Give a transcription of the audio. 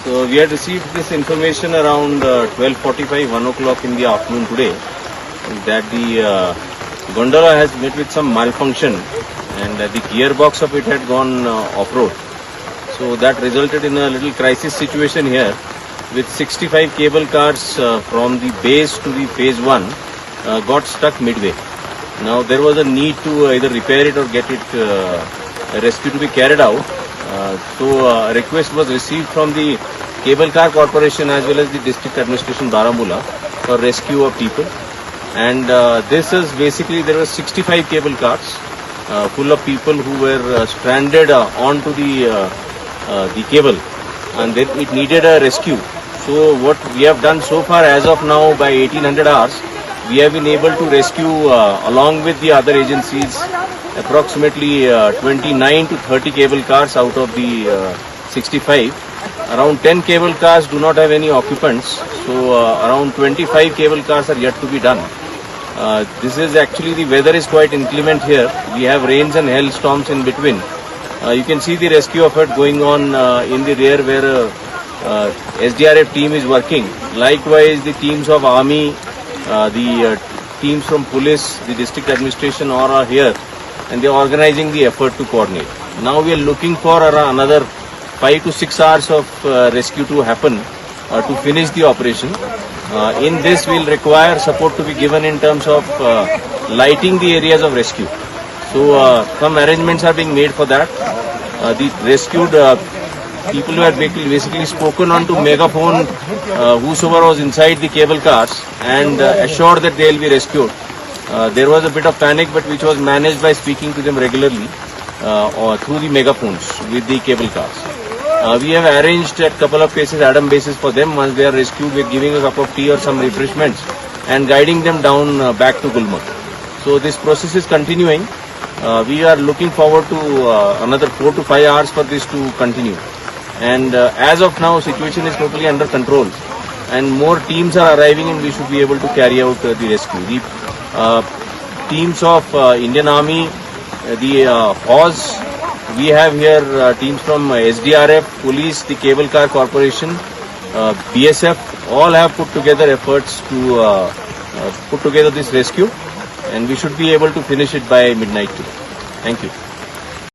So we had received this information around 12:45, 1 o'clock in the afternoon today, that the gondola has met with some malfunction and the gearbox of it had gone off-road. So that resulted in a little crisis situation here with 65 cable cars from the base to the phase 1 got stuck midway. Now there was a need to either repair it or get it rescue to be carried out. So a request was received from the Cable Car Corporation as well as the District Administration Baramulla for rescue of people. And this is basically, there were 65 cable cars full of people who were stranded onto the cable, and then it needed a rescue. So what we have done so far as of now, by 1800 hours, we have been able to rescue along with the other agencies approximately 29 to 30 cable cars out of the 65. Around 10 cable cars do not have any occupants, so around 25 cable cars are yet to be done. This is actually, the weather is quite inclement here. We have rains and hailstorms in between. You can see the rescue effort going on in the rear where SDRF team is working. Likewise, the teams of army, the teams from police, the district administration all are here, and they are organizing the effort to coordinate. Now we are looking for another 5 to 6 hours of rescue to happen to finish the operation. In this, we will require support to be given in terms of lighting the areas of rescue. So some arrangements are being made for that. The rescued people who had basically spoken on to megaphone whosoever was inside the cable cars and assured that they will be rescued. There was a bit of panic, but which was managed by speaking to them regularly or through the megaphones with the cable cars. We have arranged at couple of places Adam bases for them. Once they are rescued, we are giving a cup of tea or some refreshments and guiding them down back to Gulmarg. So this process is continuing. We are looking forward to another 4 to 5 hours for this to continue. And as of now, situation is totally under control, and more teams are arriving, and we should be able to carry out the rescue. The teams of Indian Army, the HAWS, we have here teams from SDRF, police, the Cable Car Corporation, BSF, all have put together efforts to put together this rescue, and we should be able to finish it by midnight today. Thank you.